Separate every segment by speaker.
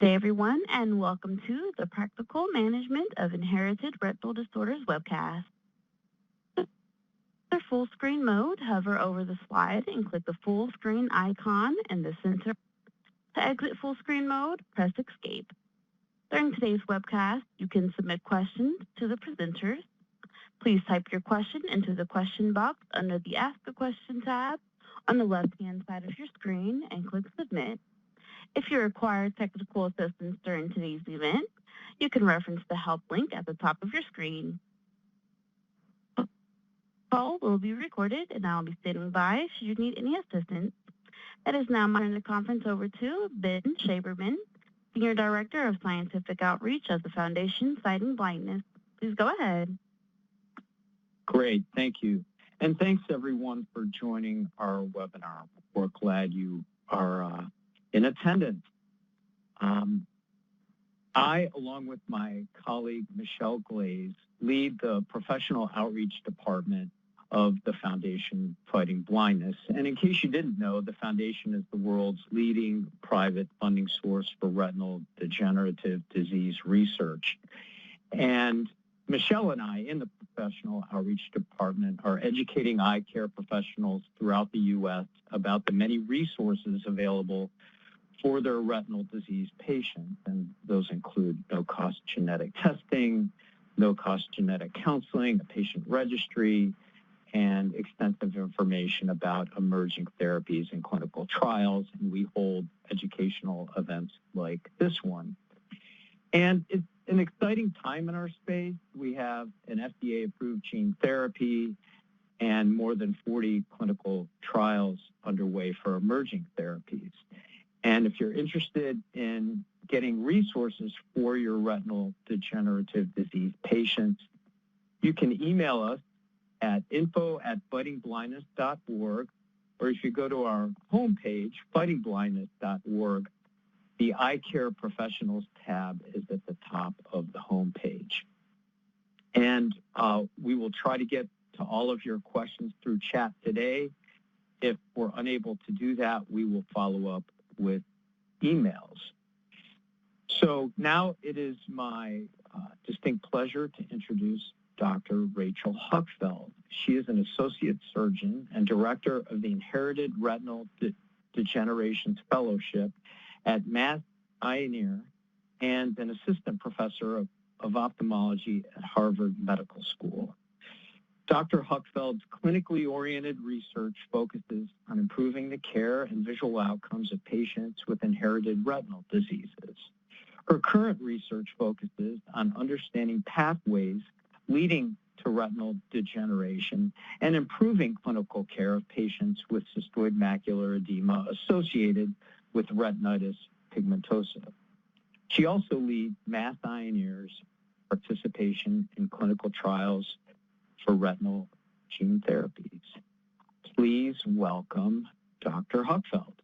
Speaker 1: Good day, everyone, and welcome to the Practical Management of Inherited Retinal Disorders webcast. For full screen mode, hover over the slide and click the full screen icon in the center. To exit full screen mode, press Escape. During today's webcast, you can submit questions to the presenters. Please type your question into the question box under the Ask a Question tab on the left-hand side of your screen and click Submit. If you require technical assistance during today's event, you can reference the help link at the top of your screen. The call will be recorded and I'll be standing by should you need any assistance. It is now my turn the conference over to Ben Shaberman, Senior Director of Scientific Outreach of the Foundation Fighting Blindness. Please go ahead.
Speaker 2: Great, thank you. And thanks everyone for joining our webinar. We're glad you are in attendance. I, along with my colleague Michelle Glaze, lead the Professional Outreach Department of the Foundation Fighting Blindness. And in case you didn't know, the Foundation is the world's leading private funding source for retinal degenerative disease research. And Michelle and I, in the Professional Outreach Department, are educating eye care professionals throughout the U.S. about the many resources available for their retinal disease patients, and those include no-cost genetic testing, no-cost genetic counseling, a patient registry, and extensive information about emerging therapies and clinical trials. And we hold educational events like this one. And it's an exciting time in our space. We have an FDA-approved gene therapy and more than 40 clinical trials underway for emerging therapies. And if you're interested in getting resources for your retinal degenerative disease patients, you can email us at info@fightingblindness.org, or if you go to our homepage, fightingblindness.org, the Eye Care Professionals tab is at the top of the homepage. And we will try to get to all of your questions through chat today. If we're unable to do that, we will follow up with emails. So now it is my distinct pleasure to introduce Dr. Rachel Huckfeld. She is an associate surgeon and director of the Inherited Retinal Degeneration Fellowship at Mass Eye and Ear and an assistant professor of ophthalmology at Harvard Medical School. Dr. Huckfeld's clinically oriented research focuses on improving the care and visual outcomes of patients with inherited retinal diseases. Her current research focuses on understanding pathways leading to retinal degeneration and improving clinical care of patients with cystoid macular edema associated with retinitis pigmentosa. She also leads Mass Eye and Ear's participation in clinical trials for retinal gene therapies. Please welcome Dr. Huckfeld.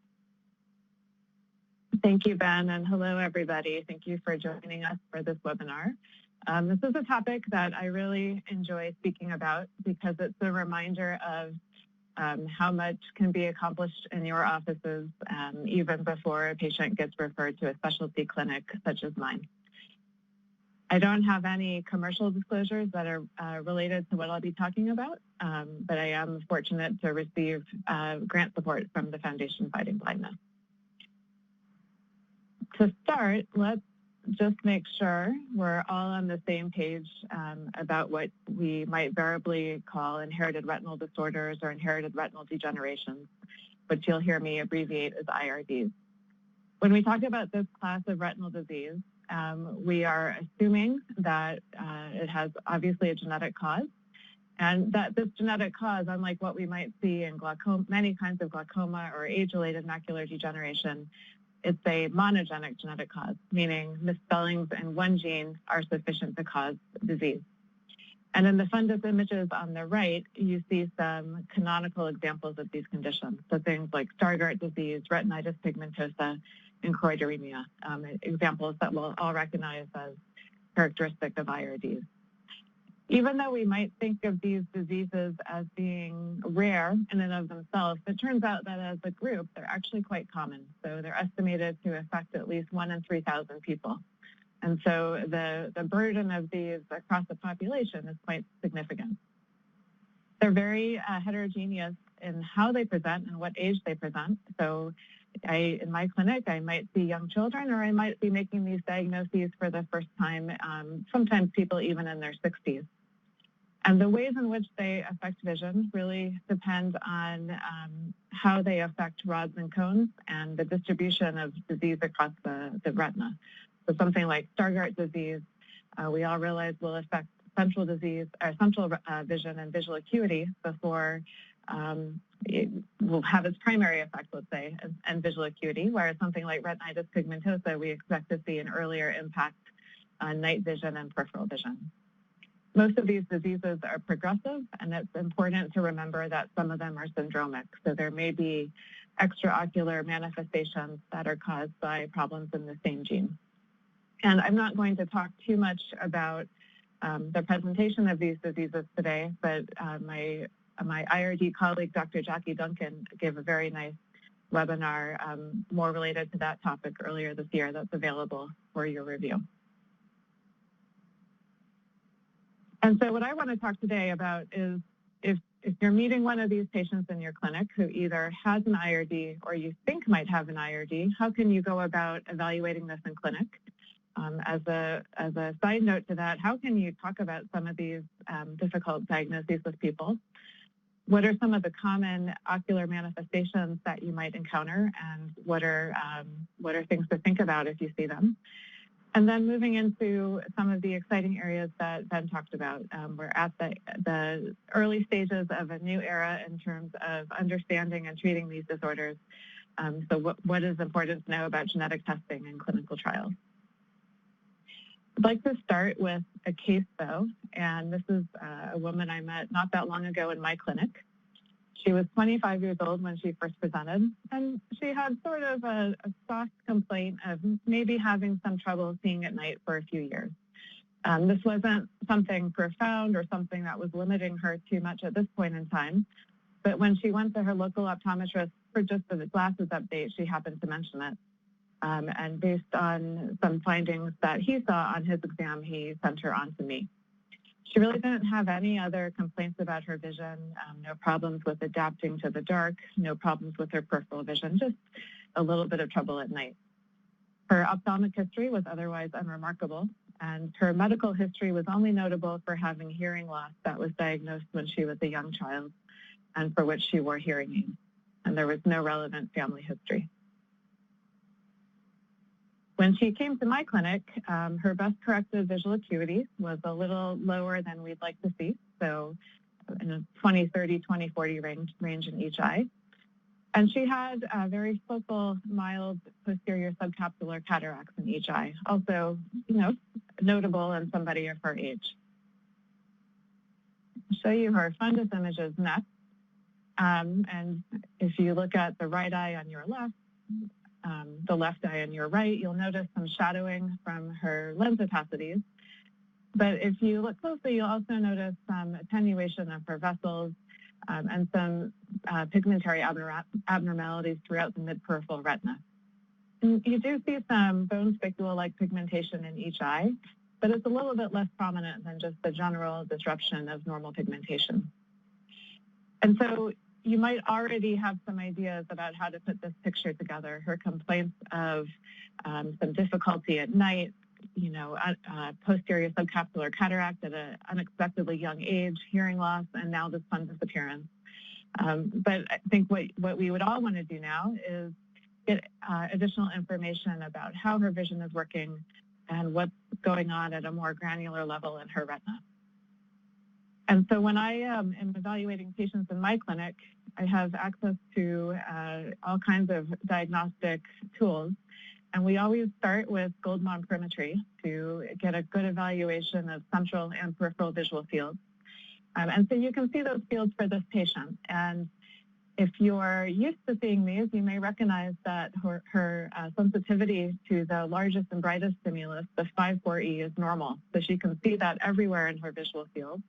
Speaker 3: Thank you, Ben, and hello, everybody. Thank you for joining us for this webinar. This is a topic that I really enjoy speaking about because it's a reminder of how much can be accomplished in your offices even before a patient gets referred to a specialty clinic such as mine. I don't have any commercial disclosures that are related to what I'll be talking about, but I am fortunate to receive grant support from the Foundation Fighting Blindness. To start, let's just make sure we're all on the same page about what we might variably call inherited retinal disorders or inherited retinal degeneration, which you'll hear me abbreviate as IRDs. When we talk about this class of retinal disease, we are assuming that it has obviously a genetic cause, and that this genetic cause, unlike what we might see in glaucoma, many kinds of glaucoma or age-related macular degeneration, it's a monogenic genetic cause, meaning misspellings in one gene are sufficient to cause disease. And in the fundus images on the right, you see some canonical examples of these conditions, so things like Stargardt disease, retinitis pigmentosa, and choroideremia, examples that we'll all recognize as characteristic of IRDs. Even though we might think of these diseases as being rare in and of themselves, it turns out that as a group, they're actually quite common. So they're estimated to affect at least 1 in 3,000 people. And so the burden of these across the population is quite significant. They're very heterogeneous in how they present and what age they present. So in my clinic, I might see young children, or I might be making these diagnoses for the first time, sometimes people even in their 60s. And the ways in which they affect vision really depend on how they affect rods and cones and the distribution of disease across the retina. So something like Stargardt disease, we all realize will affect central disease or central vision and visual acuity before it will have its primary effect, let's say, and visual acuity, whereas something like retinitis pigmentosa, we expect to see an earlier impact on night vision and peripheral vision. Most of these diseases are progressive, and it's important to remember that some of them are syndromic. So there may be extraocular manifestations that are caused by problems in the same gene. And I'm not going to talk too much about the presentation of these diseases today, but my IRD colleague, Dr. Jackie Duncan, gave a very nice webinar more related to that topic earlier this year that's available for your review. And so what I want to talk today about is if you're meeting one of these patients in your clinic who either has an IRD or you think might have an IRD, how can you go about evaluating this in clinic? As a side note to that, how can you talk about some of these difficult diagnoses with people? What are some of the common ocular manifestations that you might encounter, and what are things to think about if you see them? And then moving into some of the exciting areas that Ben talked about. We're at the early stages of a new era in terms of understanding and treating these disorders. So what is important to know about genetic testing and clinical trials? I'd like to start with a case, though, and this is a woman I met not that long ago in my clinic. She was 25 years old when she first presented, and she had sort of a soft complaint of maybe having some trouble seeing at night for a few years. This wasn't something profound or something that was limiting her too much at this point in time, but when she went to her local optometrist for just a glasses update, she happened to mention it. And based on some findings that he saw on his exam, he sent her on to me. She really didn't have any other complaints about her vision, no problems with adapting to the dark, no problems with her peripheral vision, just a little bit of trouble at night. Her ophthalmic history was otherwise unremarkable, and her medical history was only notable for having hearing loss that was diagnosed when she was a young child and for which she wore hearing aids, and there was no relevant family history. When she came to my clinic, her best corrected visual acuity was a little lower than we'd like to see, so in a 20/30, 20/40 range in each eye. And she had very focal, mild posterior subcapsular cataracts in each eye, also, notable in somebody of her age. I'll show you her fundus images next. And if you look at the right eye on your left, the left eye on your right, you'll notice some shadowing from her lens opacities. But if you look closely, you'll also notice some attenuation of her vessels and some pigmentary abnormalities throughout the mid-peripheral retina. And you do see some bone spicula-like pigmentation in each eye, but it's a little bit less prominent than just the general disruption of normal pigmentation. And so you might already have some ideas about how to put this picture together. Her complaints of some difficulty at night, posterior subcapsular cataract at an unexpectedly young age, hearing loss, and now this fundus appearance. But I think what we would all want to do now is get additional information about how her vision is working and what's going on at a more granular level in her retina. And so when I am evaluating patients in my clinic, I have access to all kinds of diagnostic tools. And we always start with gold monochrometry to get a good evaluation of central and peripheral visual fields. And so you can see those fields for this patient. And If you're used to seeing these, you may recognize that her sensitivity to the largest and brightest stimulus, the 5-4E, is normal. So she can see that everywhere in her visual field.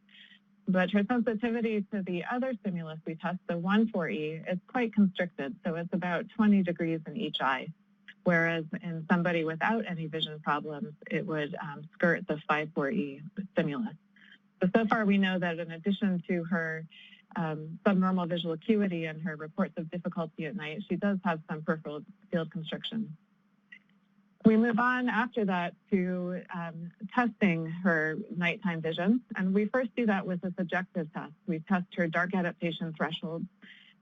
Speaker 3: But her sensitivity to the other stimulus we test, the 1,4E, is quite constricted. So it's about 20 degrees in each eye. Whereas in somebody without any vision problems, it would skirt the 5,4E stimulus. So far we know that in addition to her subnormal visual acuity and her reports of difficulty at night, she does have some peripheral field constriction. We move on after that to testing her nighttime vision, and we first do that with a subjective test. We test her dark adaptation threshold,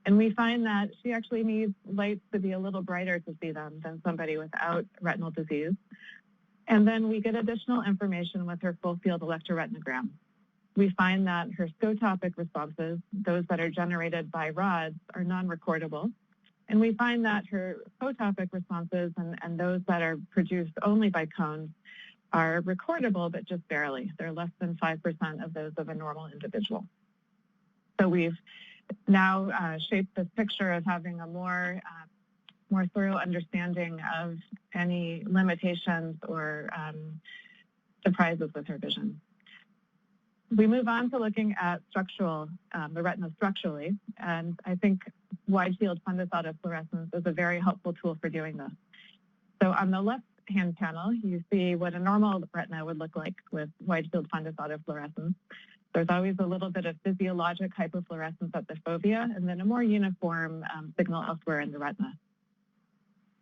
Speaker 3: and we find that she actually needs lights to be a little brighter to see them than somebody without retinal disease. And then we get additional information with her full field electroretinogram. We find that her scotopic responses, those that are generated by rods, are non-recordable. And we find that her photopic responses and those that are produced only by cones are recordable, but just barely. They're less than 5% of those of a normal individual. So we've now shaped this picture of having a more thorough understanding of any limitations or surprises with her vision. We move on to looking at the retina structurally, and I think wide field fundus autofluorescence is a very helpful tool for doing this. So on the left-hand panel, you see what a normal retina would look like with wide field fundus autofluorescence. There's always a little bit of physiologic hypofluorescence at the fovea, and then a more uniform signal elsewhere in the retina.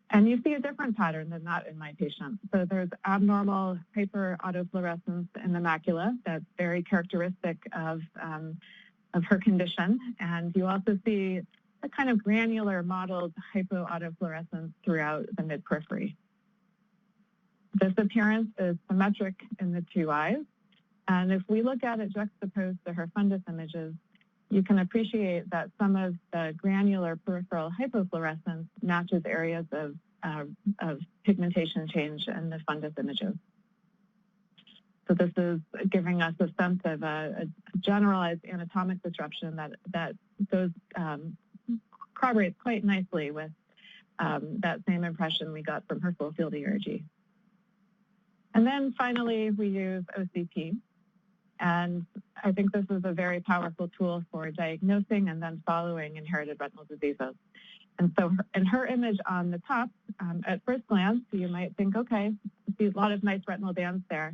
Speaker 3: And you see a different pattern than that in my patient. So there's abnormal hyperautofluorescence in the macula that's very characteristic of her condition. And you also see a kind of granular modeled hypoautofluorescence throughout the mid-periphery. This appearance is symmetric in the two eyes. And if we look at it juxtaposed to her fundus images, you can appreciate that some of the granular peripheral hypofluorescence matches areas of pigmentation change in the fundus images. So this is giving us a sense of a generalized anatomic disruption that goes corroborates quite nicely with that same impression we got from her full field ERG. And then finally, we use OCT. And I think this is a very powerful tool for diagnosing and then following inherited retinal diseases. And so in her image on the top, at first glance, you might think, okay, I see a lot of nice retinal bands there.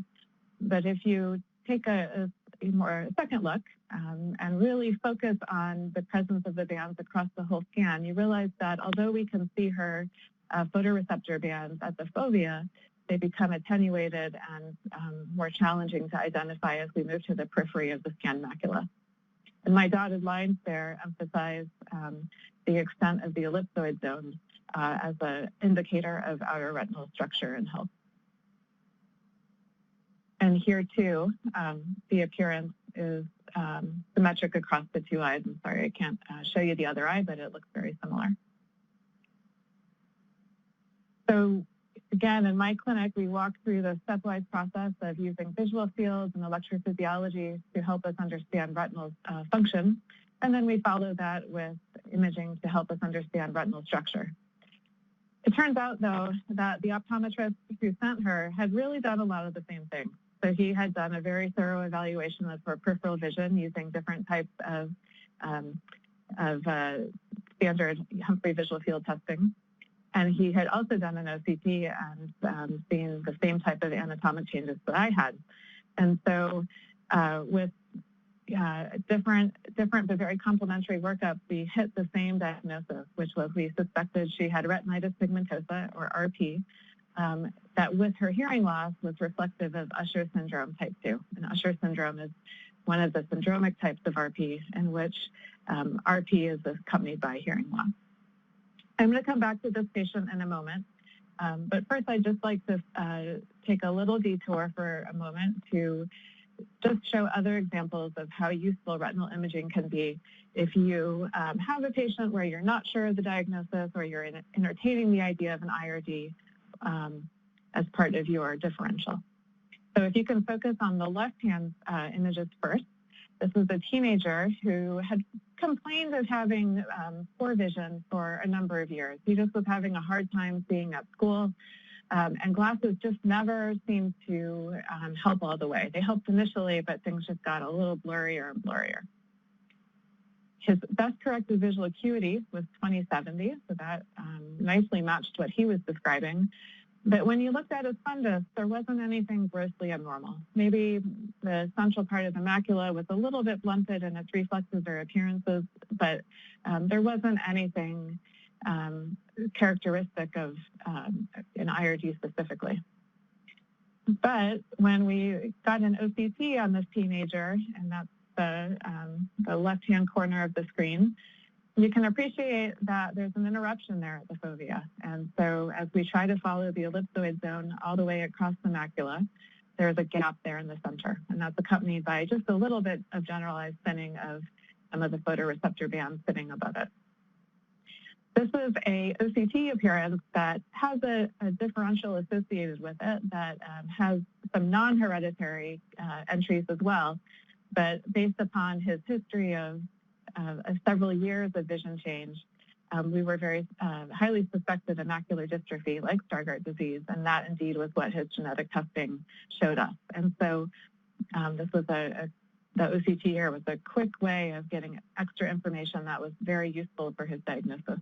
Speaker 3: But if you take a more second look and really focus on the presence of the bands across the whole scan, you realize that although we can see her photoreceptor bands at the fovea, they become attenuated and more challenging to identify as we move to the periphery of the scanned macula. And my dotted lines there emphasize the extent of the ellipsoid zone as an indicator of outer retinal structure and health. And here too, the appearance is symmetric across the two eyes. I'm sorry, I can't show you the other eye, but it looks very similar. So again, in my clinic, we walk through the stepwise process of using visual fields and electrophysiology to help us understand retinal function. And then we follow that with imaging to help us understand retinal structure. It turns out, though, that the optometrist who sent her had really done a lot of the same things. So he had done a very thorough evaluation of her peripheral vision using different types of standard Humphrey visual field testing. And he had also done an OCT and seen the same type of anatomic changes that I had. And so with different but very complementary workups, we hit the same diagnosis, which was we suspected she had retinitis pigmentosa, or RP, that with her hearing loss was reflective of Usher syndrome type 2. And Usher syndrome is one of the syndromic types of RP in which RP is accompanied by hearing loss. I'm going to come back to this patient in a moment, but first I'd just like to take a little detour for a moment to just show other examples of how useful retinal imaging can be if you have a patient where you're not sure of the diagnosis or you're entertaining the idea of an IRD as part of your differential. So if you can focus on the left-hand images first, This was a teenager who had complained of having poor vision for a number of years. He just was having a hard time being at school, and glasses just never seemed to help all the way. They helped initially, but things just got a little blurrier and blurrier. His best corrected visual acuity was 20/70, so that nicely matched what he was describing. But when you looked at his fundus, there wasn't anything grossly abnormal. Maybe the central part of the macula was a little bit blunted in its reflexes or appearances, but there wasn't anything characteristic of an IRD specifically. But when we got an OCT on this teenager, and that's the left-hand corner of the screen, you can appreciate that there's an interruption there at the fovea. And so as we try to follow the ellipsoid zone all the way across the macula, there's a gap there in the center. And that's accompanied by just a little bit of generalized thinning of some of the photoreceptor bands sitting above it. This is a OCT appearance that has a differential associated with it that has some non-hereditary entries as well. But based upon his history of several years of vision change, we were very highly suspected of macular dystrophy like Stargardt disease, and that indeed was what his genetic testing showed us. And so this was the OCT here was a quick way of getting extra information that was very useful for his diagnosis.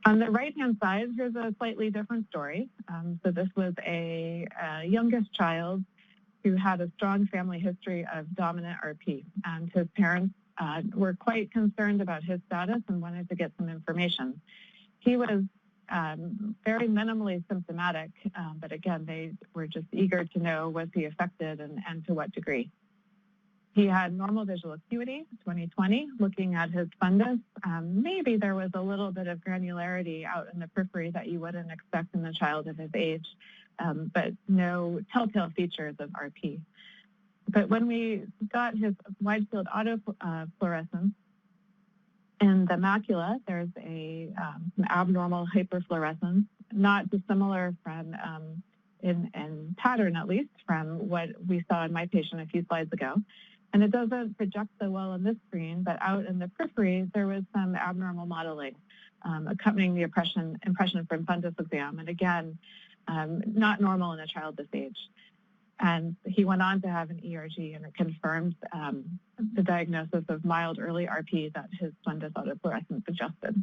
Speaker 3: On the right-hand side, here's a slightly different story. So this was a youngest child who had a strong family history of dominant RP, and his parents were quite concerned about his status and wanted to get some information. He was very minimally symptomatic, but again, they were just eager to know was he affected and to what degree. He had normal visual acuity, 20/20, looking at his fundus. Maybe there was a little bit of granularity out in the periphery that you wouldn't expect in a child of his age, but no telltale features of RP. But when we got his wide field autofluorescence in the macula, there's a abnormal hyperfluorescence, not dissimilar from, in pattern at least, from what we saw in my patient a few slides ago. And it doesn't project so well on this screen, but out in the periphery, there was some abnormal modeling accompanying the impression from fundus exam. And again, not normal in a child this age. And he went on to have an ERG, and it confirmed the diagnosis of mild early RP that his fundus autofluorescence suggested.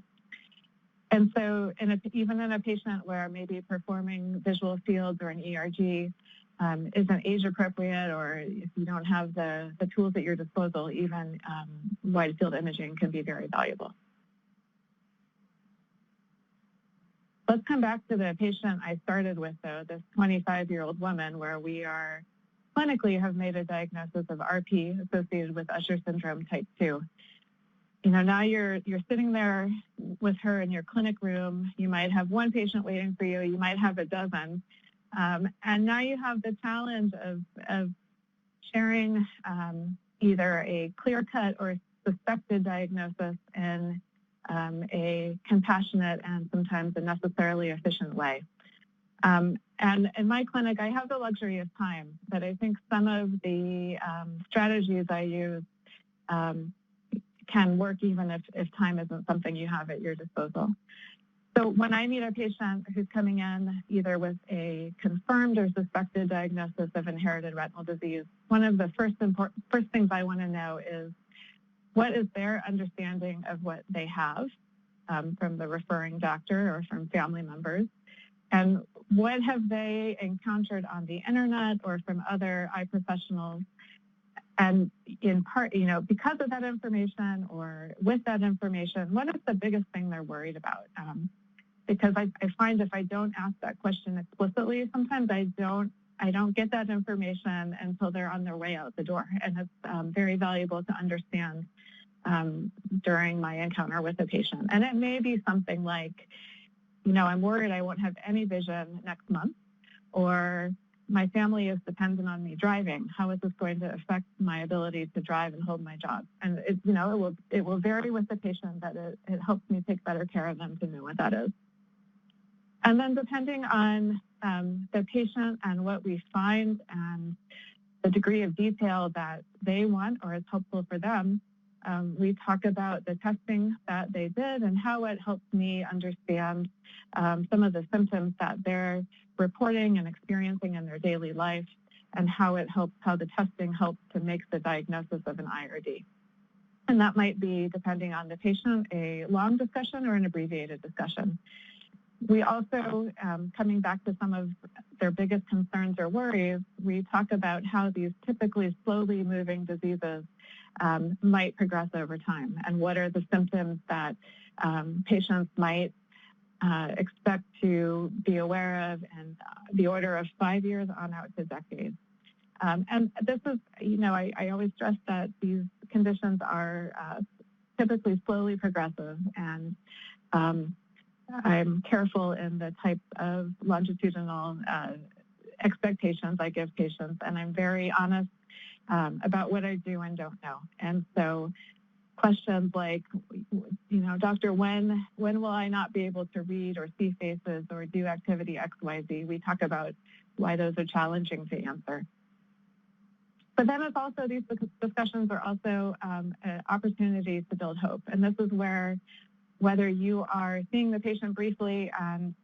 Speaker 3: And so even in a patient where maybe performing visual fields or an ERG isn't age appropriate, or if you don't have the tools at your disposal, even wide field imaging can be very valuable. Let's come back to the patient I started with, though, this 25-year-old woman, where we are clinically have made a diagnosis of RP associated with Usher syndrome type 2. You know, now you're sitting there with her in your clinic room. You might have one patient waiting for you. You might have a dozen. And now you have the challenge of sharing either a clear-cut or suspected diagnosis in a compassionate and sometimes a necessarily efficient way. And in my clinic, I have the luxury of time, but I think some of the strategies I use can work even if time isn't something you have at your disposal. So when I meet a patient who's coming in either with a confirmed or suspected diagnosis of inherited retinal disease, one of the first things I want to know is what is their understanding of what they have from the referring doctor or from family members, and what have they encountered on the internet or from other eye professionals. And in part, you know, because of that information or with that information, what is the biggest thing they're worried about? Because I find if I don't ask that question explicitly, sometimes I don't get that information until they're on their way out the door. And it's very valuable to understand during my encounter with a patient. And it may be something like, you know, I'm worried I won't have any vision next month, or my family is dependent on me driving. How is this going to affect my ability to drive and hold my job? And it will vary with the patient, but it helps me take better care of them to know what that is. And then depending on the patient and what we find and the degree of detail that they want or is helpful for them. We talk about the testing that they did and how it helps me understand some of the symptoms that they're reporting and experiencing in their daily life, and how the testing helps to make the diagnosis of an IRD. And that might be, depending on the patient, a long discussion or an abbreviated discussion. We also, coming back to some of their biggest concerns or worries, we talk about how these typically slowly moving diseases might progress over time, and what are the symptoms that patients might expect to be aware of in the order of 5 years on out to decades. And this is, I always stress that these conditions are typically slowly progressive, and I'm careful in the type of longitudinal expectations I give patients, and I'm very honest about what I do and don't know. And so questions like, doctor, when will I not be able to read or see faces or do activity XYZ? We talk about why those are challenging to answer. But then it's also, these discussions are also an opportunity to build hope. And this is where, whether you are seeing the patient briefly and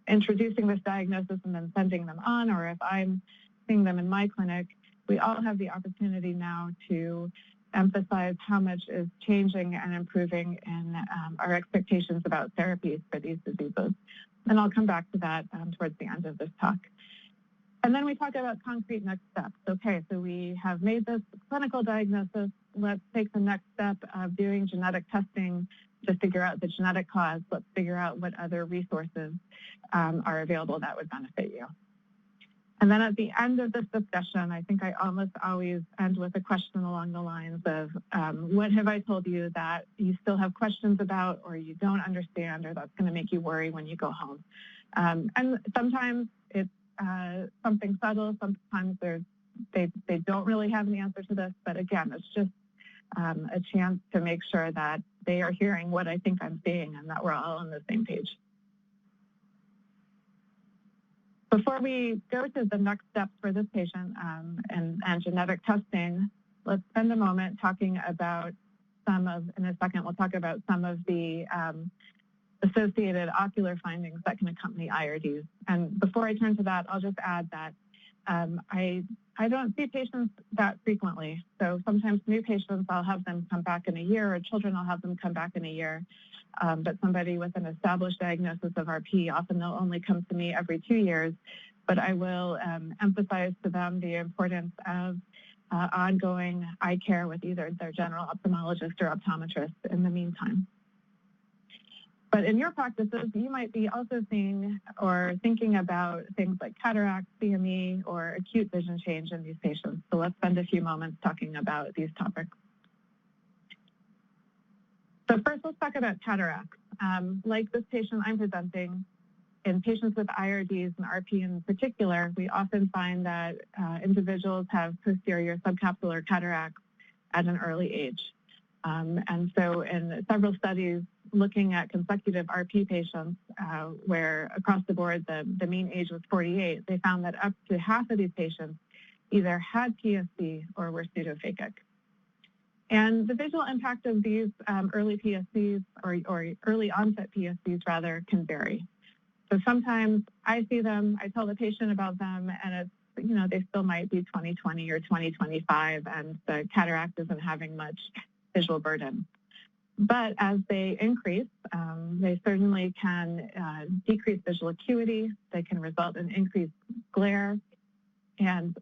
Speaker 3: introducing this diagnosis and then sending them on, or if I'm seeing them in my clinic, we all have the opportunity now to emphasize how much is changing and improving in our expectations about therapies for these diseases. And I'll come back to that towards the end of this talk. And then we talk about concrete next steps. Okay, so we have made this clinical diagnosis. Let's take the next step of doing genetic testing to figure out the genetic cause. Let's figure out what other resources are available that would benefit you. And then at the end of this discussion, I think I almost always end with a question along the lines of, what have I told you that you still have questions about, or you don't understand, or that's going to make you worry when you go home? And sometimes it's something subtle. Sometimes they don't really have an answer to this. But again, it's just a chance to make sure that they are hearing what I think I'm seeing and that we're all on the same page. Before we go to the next steps for this patient and genetic testing, let's spend a moment talking about in a second, we'll talk about some of the associated ocular findings that can accompany IRDs. And before I turn to that, I'll just add that I don't see patients that frequently. So sometimes new patients, I'll have them come back in a year, or children, I'll have them come back in a year. But somebody with an established diagnosis of RP, often they'll only come to me every 2 years. But I will emphasize to them the importance of ongoing eye care with either their general ophthalmologist or optometrist in the meantime. But in your practices, you might be also seeing or thinking about things like cataract, CME, or acute vision change in these patients. So let's spend a few moments talking about these topics. So first, let's talk about cataracts. Like this patient I'm presenting, in patients with IRDs and RP in particular, we often find that individuals have posterior subcapsular cataracts at an early age. And so in several studies looking at consecutive RP patients where across the board the mean age was 48, they found that up to half of these patients either had PSC or were pseudophakic. And the visual impact of these early PSCs or early onset PSCs rather can vary. So sometimes I see them, I tell the patient about them, and it's, they still might be 20/20 or 20/25, and the cataract isn't having much visual burden. But as they increase, they certainly can decrease visual acuity. They can result in increased glare, and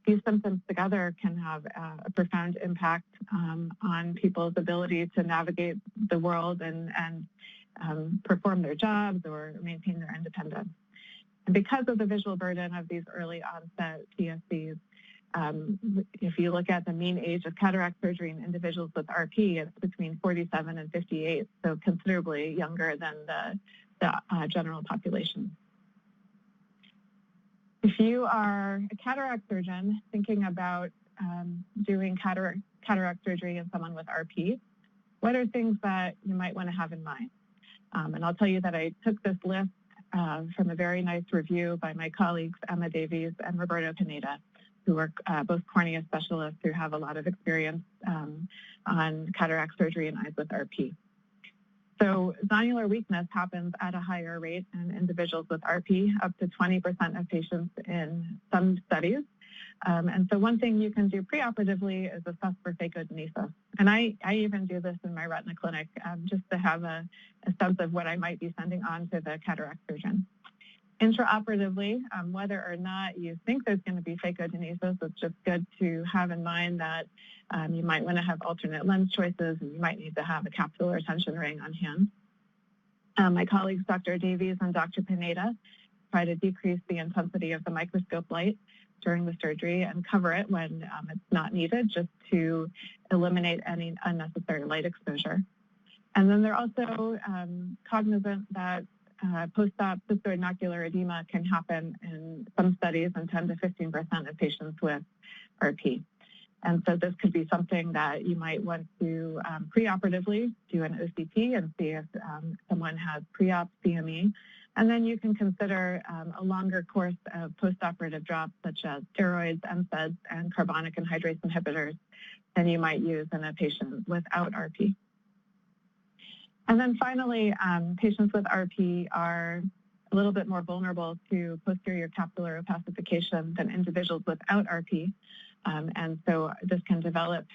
Speaker 3: these symptoms together can have a profound impact on people's ability to navigate the world and perform their jobs or maintain their independence. And because of the visual burden of these early onset PSCs, if you look at the mean age of cataract surgery in individuals with RP, it's between 47 and 58, so considerably younger than the general population. If you are a cataract surgeon thinking about doing cataract surgery in someone with RP, what are things that you might want to have in mind? And I'll tell you that I took this list from a very nice review by my colleagues Emma Davies and Roberto Pineda. who are both cornea specialists who have a lot of experience on cataract surgery in eyes with RP. So zonular weakness happens at a higher rate in individuals with RP, up to 20% of patients in some studies. And so one thing you can do preoperatively is assess for phacogenesis. And I even do this in my retina clinic just to have a sense of what I might be sending on to the cataract surgeon. Intraoperatively, whether or not you think there's going to be phacogenesis, it's just good to have in mind that you might want to have alternate lens choices, and you might need to have a capsular tension ring on hand. My colleagues, Dr. Davies and Dr. Pineda, try to decrease the intensity of the microscope light during the surgery and cover it when it's not needed, just to eliminate any unnecessary light exposure. And then they're also cognizant that post-op cystoid macular edema can happen in some studies in 10 to 15% of patients with RP. And so this could be something that you might want to preoperatively do an OCT and see if someone has pre-op CME. And then you can consider a longer course of postoperative drops such as steroids, NSAIDs, and carbonic anhydrase inhibitors than you might use in a patient without RP. And then finally, patients with RP are a little bit more vulnerable to posterior capsular opacification than individuals without RP. And so this can develop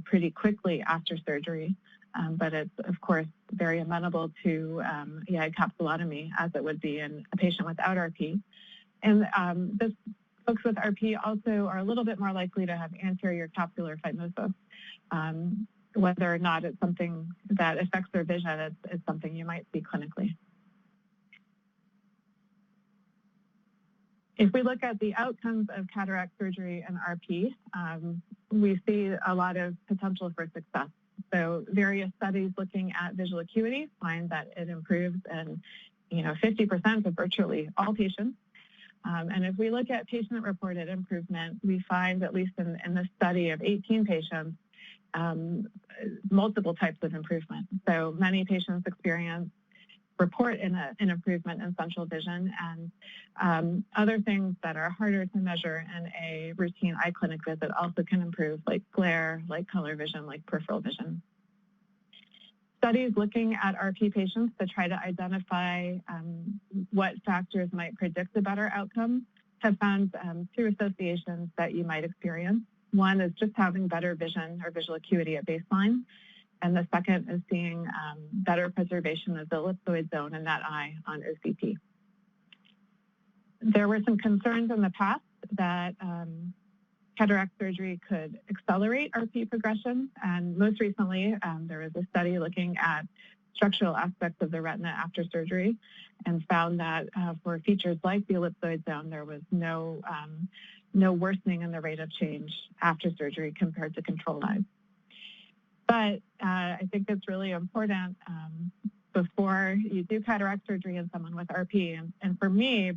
Speaker 3: pretty quickly after surgery, but it's, of course, very amenable to capsulotomy as it would be in a patient without RP. And folks with RP also are a little bit more likely to have anterior capsular phimosis. Whether or not it's something that affects their vision, it's something you might see clinically. If we look at the outcomes of cataract surgery and RP, we see a lot of potential for success. So various studies looking at visual acuity find that it improves in 50% of virtually all patients. And if we look at patient-reported improvement, we find, at least in this study of 18 patients, multiple types of improvement. So many patients report an improvement in central vision, and other things that are harder to measure in a routine eye clinic visit also can improve, like glare, like color vision, like peripheral vision. Studies looking at RP patients to try to identify what factors might predict a better outcome have found two associations that you might experience. One is just having better vision or visual acuity at baseline, and the second is seeing better preservation of the ellipsoid zone in that eye on OCT. There were some concerns in the past that cataract surgery could accelerate RP progression, and most recently there was a study looking at structural aspects of the retina after surgery and found that for features like the ellipsoid zone, there was no worsening in the rate of change after surgery compared to control eyes. But I think it's really important before you do cataract surgery in someone with RP, and for me,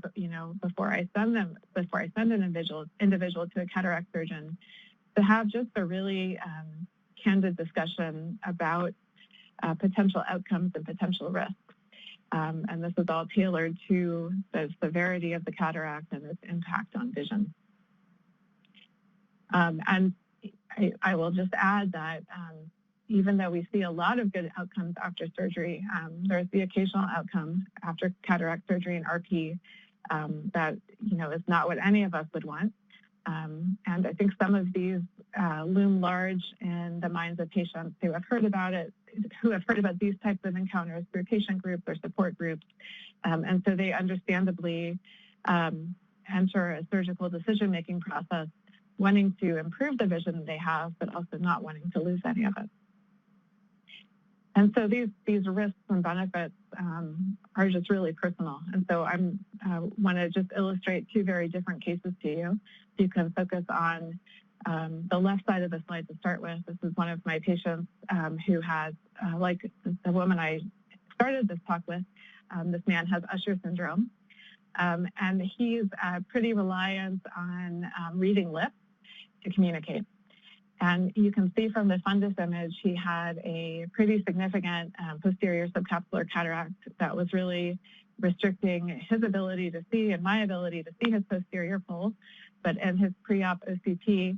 Speaker 3: before I send an individual to a cataract surgeon, to have just a really candid discussion about potential outcomes and potential risks. And this is all tailored to the severity of the cataract and its impact on vision. And I will just add that even though we see a lot of good outcomes after surgery, there's the occasional outcome after cataract surgery and RP that is not what any of us would want. And I think some of these loom large in the minds of patients who have heard about it, who have heard about these types of encounters through patient groups or support groups. And so they understandably enter a surgical decision-making process wanting to improve the vision they have, but also not wanting to lose any of it. And so these risks and benefits are just really personal. And so I want to just illustrate two very different cases to you. You can focus on the left side of the slide to start with. This is one of my patients who has, like the woman I started this talk with, this man has Usher syndrome. And he's pretty reliant on reading lips to communicate. And you can see from the fundus image, he had a pretty significant posterior subcapsular cataract that was really restricting his ability to see and my ability to see his posterior pole. but in his pre-op OCT,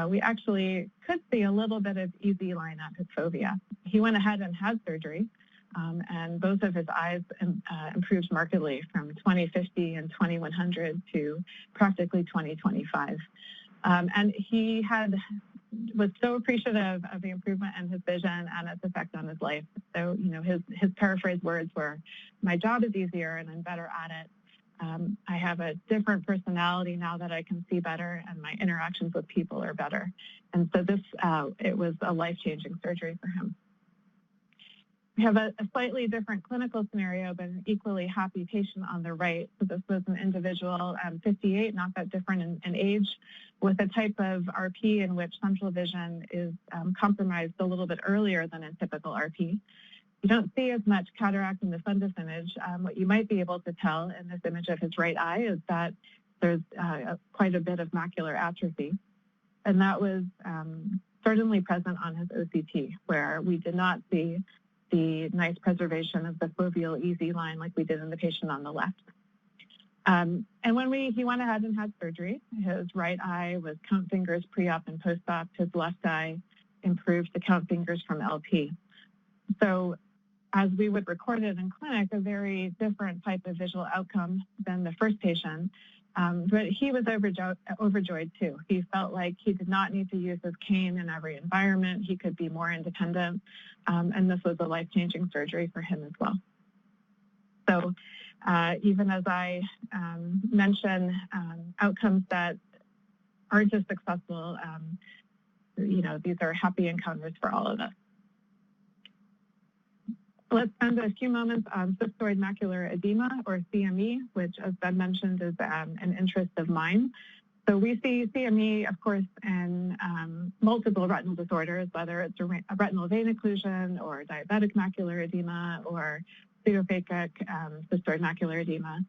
Speaker 3: we actually could see a little bit of easy line at his fovea. He went ahead and had surgery, and both of his eyes improved markedly from 20/50 and 2100 to practically 20/25. And he was so appreciative of the improvement in his vision and its effect on his life. So, his paraphrased words were, "My job is easier and I'm better at it. I have a different personality now that I can see better, and my interactions with people are better." And so it was a life-changing surgery for him. We have a slightly different clinical scenario, but an equally happy patient on the right. So this was an individual, 58, not that different in age, with a type of RP in which central vision is compromised a little bit earlier than in typical RP. You don't see as much cataract in the fundus image. What you might be able to tell in this image of his right eye is that there's quite a bit of macular atrophy. And that was certainly present on his OCT, where we did not see the nice preservation of the foveal EZ line like we did in the patient on the left. And when he went ahead and had surgery, his right eye was count fingers pre-op and post-op. His left eye improved to count fingers from LP. So as we would record it in clinic, a very different type of visual outcome than the first patient. But he was overjoyed too. He felt like he did not need to use his cane in every environment. He could be more independent. And this was a life-changing surgery for him as well. So even as I mention outcomes that aren't as successful, these are happy encounters for all of us. Let's spend a few moments on cystoid macular edema, or CME, which, as Ben mentioned, is an interest of mine. So we see CME, of course, in multiple retinal disorders, whether it's a retinal vein occlusion or diabetic macular edema or pseudophakic cystoid macular edema.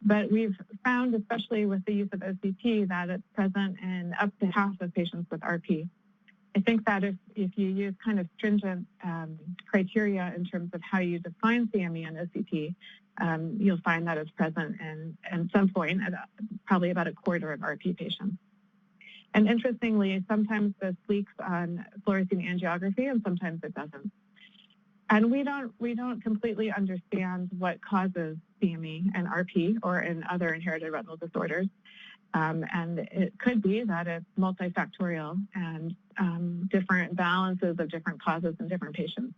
Speaker 3: But we've found, especially with the use of OCT, that it's present in up to half of patients with RP. I think that if you use kind of stringent criteria in terms of how you define CME and OCT, you'll find that it's present in some point at probably about a quarter of RP patients. And interestingly, sometimes this leaks on fluorescein angiography and sometimes it doesn't. And we don't completely understand what causes CME and RP or in other inherited retinal disorders. And it could be that it's multifactorial and different balances of different causes in different patients.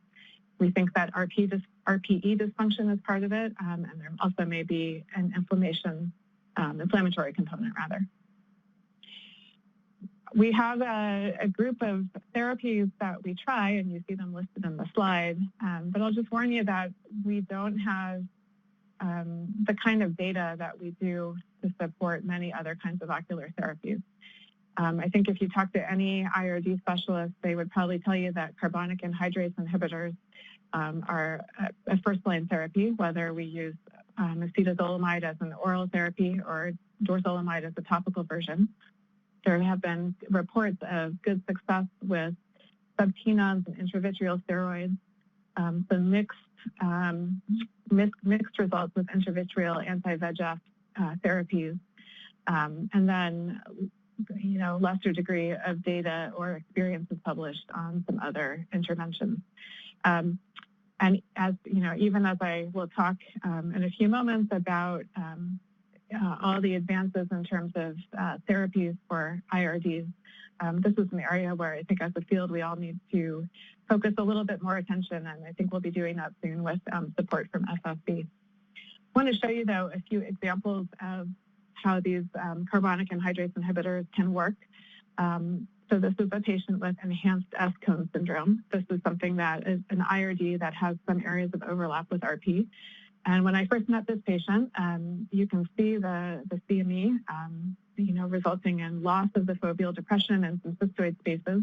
Speaker 3: We think that RPE dysfunction is part of it, and there also may be an inflammatory component, rather. We have a group of therapies that we try, and you see them listed in the slide, but I'll just warn you that we don't have the kind of data that we do to support many other kinds of ocular therapies. I think if you talk to any IRD specialist, they would probably tell you that carbonic anhydrase inhibitors are a first-line therapy, whether we use acetazolamide as an oral therapy or dorzolamide as a topical version. There have been reports of good success with subtenons and intravitreal steroids, some mixed results with intravitreal anti-VEGF therapies, and then lesser degree of data or experiences published on some other interventions. And as even as I will talk in a few moments about all the advances in terms of therapies for IRDs, this is an area where I think as a field we all need to focus a little bit more attention, and I think we'll be doing that soon with support from FFB. I want to show you, though, a few examples of how these carbonic anhydrase inhibitors can work. So this is a patient with enhanced S-cone syndrome. This is something that is an IRD that has some areas of overlap with RP. And when I first met this patient, you can see the CME, resulting in loss of the foveal depression and some cystoid spaces.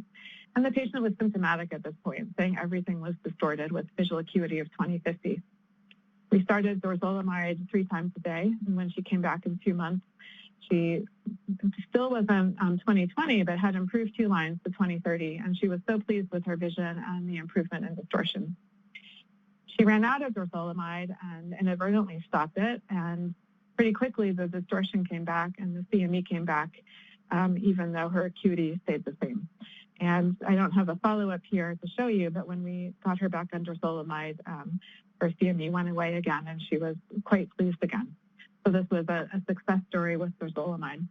Speaker 3: And the patient was symptomatic at this point, saying everything was distorted with visual acuity of 20/50. We started dorzolamide 3 times a day, and when she came back in 2 months, she still wasn't 20/20, but had improved 2 lines to 20/30, and she was so pleased with her vision and the improvement in distortion. She ran out of dorzolamide and inadvertently stopped it, and pretty quickly the distortion came back and the CME came back. even though her acuity stayed the same. And I don't have a follow-up here to show you, but when we got her back on dorzolamide, her CME went away again, and she was quite pleased again. So this was a success story with dorzolamide.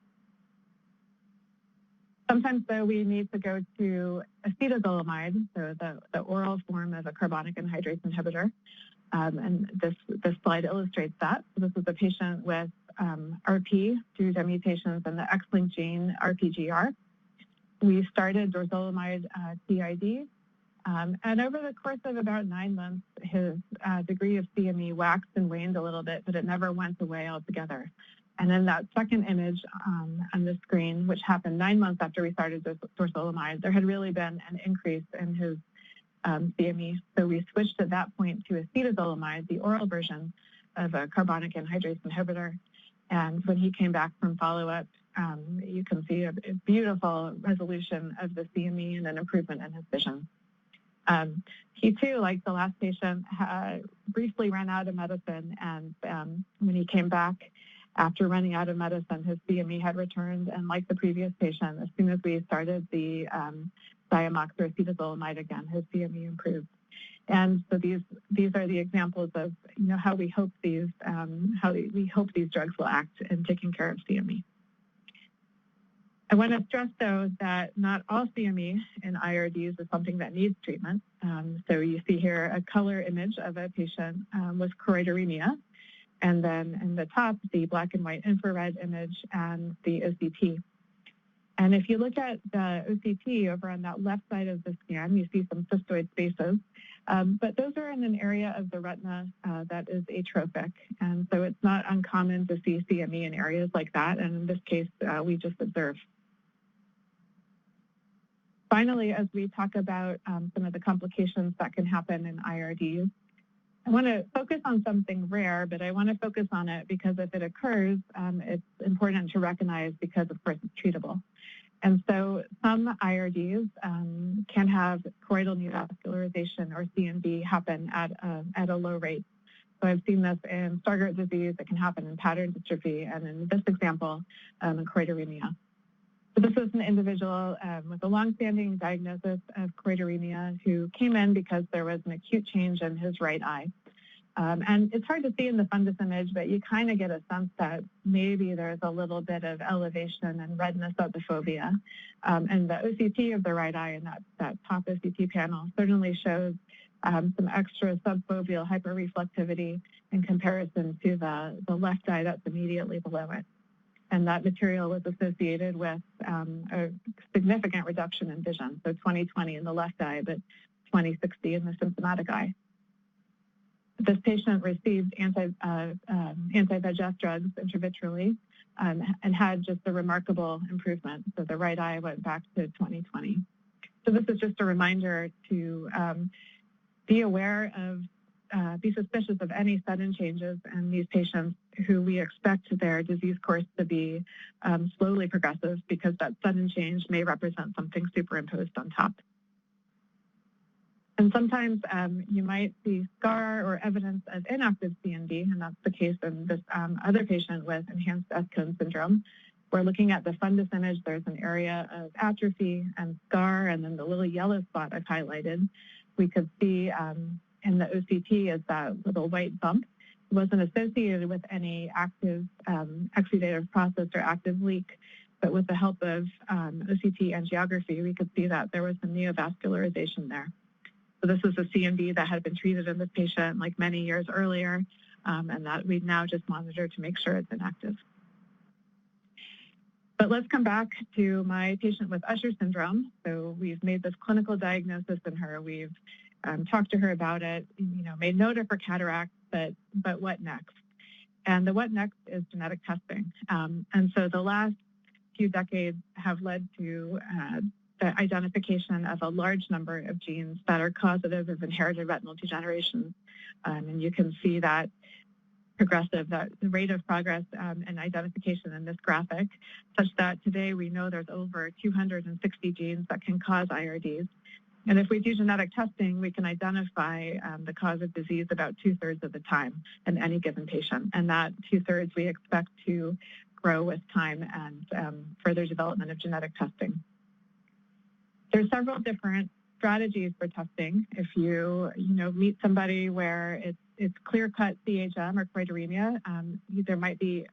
Speaker 3: Sometimes, though, we need to go to acetazolamide, so the oral form of a carbonic anhydrase inhibitor. And this slide illustrates that. So this is a patient with RP due to mutations in the X-linked gene RPGR. We started dorzolamide TID, and over the course of about 9 months, his degree of CME waxed and waned a little bit, but it never went away altogether. And then that second image on the screen, which happened 9 months after we started dorzolamide, there had really been an increase in his CME. So we switched at that point to acetazolamide, the oral version of a carbonic anhydrase inhibitor. And when he came back from follow-up, you can see a beautiful resolution of the CME and an improvement in his vision. He too, like the last patient, briefly ran out of medicine, and when he came back after running out of medicine, his CME had returned, and like the previous patient, as soon as we started the Diamox or acetazolamide again, his CME improved. And so these are the examples of how we hope these drugs will act in taking care of CME. I want to stress, though, that not all CME in IRDs is something that needs treatment. So you see here a color image of a patient with choroideremia, and then in the top, the black and white infrared image and the OCT. And if you look at the OCT over on that left side of the scan, you see some cystoid spaces, but those are in an area of the retina that is atrophic. And so it's not uncommon to see CME in areas like that. And in this case, we just observe. Finally, as we talk about some of the complications that can happen in IRDs, I want to focus on something rare, but I want to focus on it because if it occurs, it's important to recognize because, of course, it's treatable. And so some IRDs can have choroidal neovascularization or CNV happen at a low rate. So I've seen this in Stargardt disease. It can happen in pattern dystrophy, and in this example, in choroideremia. So this is an individual with a longstanding diagnosis of choroideremia who came in because there was an acute change in his right eye. And it's hard to see in the fundus image, but you kind of get a sense that maybe there's a little bit of elevation and redness photophobia. And the OCT of the right eye in that top OCT panel certainly shows some extra subfoveal hyperreflectivity in comparison to the left eye that's immediately below it. And that material was associated with a significant reduction in vision, so 20/20 in the left eye, but 20/60 in the symptomatic eye. This patient received anti-VEGF drugs intravitreally and had just a remarkable improvement. So the right eye went back to 20/20. So this is just a reminder to be aware of, be suspicious of any sudden changes in these patients who we expect their disease course to be slowly progressive because that sudden change may represent something superimposed on top. And sometimes you might see scar or evidence of inactive CNV, and that's the case in this other patient with enhanced S-cone syndrome. We're looking at the fundus image. There's an area of atrophy and scar, and then the little yellow spot I've highlighted. We could see in the OCT is that little white bump. It wasn't associated with any active exudative process or active leak, but with the help of OCT angiography, we could see that there was some neovascularization there. So this is a CNV that had been treated in this patient like many years earlier, and that we now just monitor to make sure it's inactive. But let's come back to my patient with Usher syndrome. So we've made this clinical diagnosis in her. We've talked to her about it, made note of her cataract, but what next? And the what next is genetic testing. And so the last few decades have led to the identification of a large number of genes that are causative of inherited retinal degeneration. And you can see that the rate of progress and identification in this graphic, such that today we know there's over 260 genes that can cause IRDs. And if we do genetic testing, we can identify the cause of disease about 2/3 of the time in any given patient. And that 2/3 we expect to grow with time and further development of genetic testing. There are several different strategies for testing. If you meet somebody where it's clear-cut CHM or choroideremia, there might be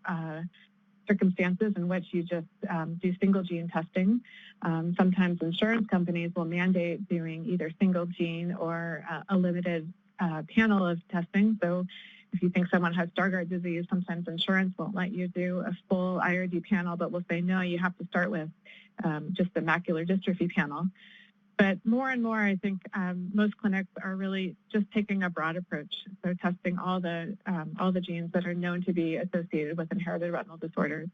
Speaker 3: circumstances in which you just do single gene testing. Sometimes insurance companies will mandate doing either single gene or a limited panel of testing. So if you think someone has Stargardt disease, sometimes insurance won't let you do a full IRD panel, but will say, no, you have to start with just the macular dystrophy panel. But more and more, I think most clinics are really just taking a broad approach. So testing all the genes that are known to be associated with inherited retinal disorders.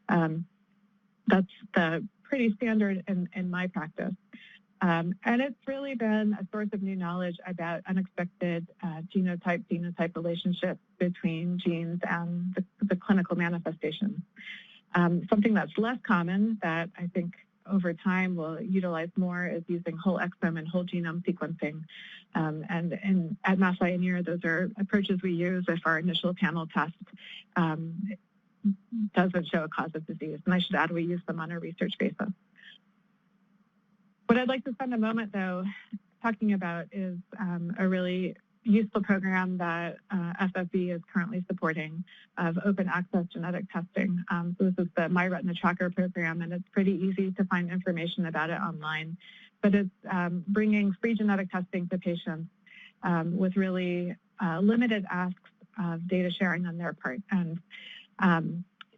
Speaker 3: That's the pretty standard in my practice. And it's really been a source of new knowledge about unexpected genotype-phenotype relationships between genes and the clinical manifestations. Something that's less common that I think over time we'll utilize more is using whole exome and whole genome sequencing. And at Mass Eye and Ear, those are approaches we use if our initial panel test doesn't show a cause of disease. And I should add, we use them on a research basis. What I'd like to spend a moment, though, talking about is a really useful program that FFB is currently supporting of open access genetic testing. So this is the My Retina Tracker program, and it's pretty easy to find information about it online. But it's bringing free genetic testing to patients with really limited asks of data sharing on their part. And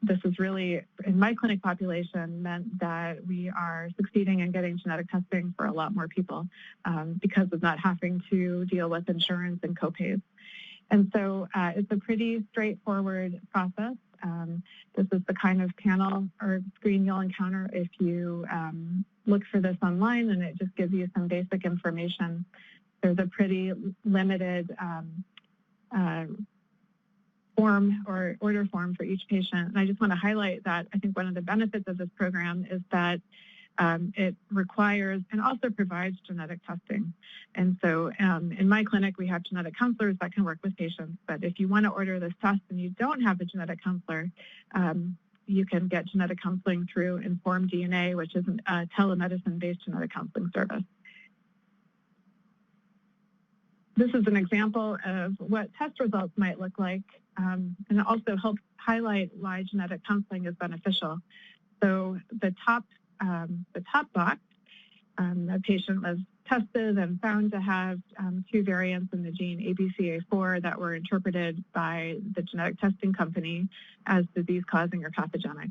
Speaker 3: this is really, in my clinic population, meant that we are succeeding in getting genetic testing for a lot more people because of not having to deal with insurance and copays. And so it's a pretty straightforward process. This is the kind of panel or screen you'll encounter if you look for this online, and it just gives you some basic information. There's a pretty limited form or order form for each patient. And I just want to highlight that I think one of the benefits of this program is that it requires and also provides genetic testing. And so in my clinic, we have genetic counselors that can work with patients. But if you want to order this test and you don't have a genetic counselor, you can get genetic counseling through Informed DNA, which is a telemedicine-based genetic counseling service. This is an example of what test results might look like, and it also helps highlight why genetic counseling is beneficial. So the top box, a patient was tested and found to have two variants in the gene ABCA4 that were interpreted by the genetic testing company as disease-causing or pathogenic.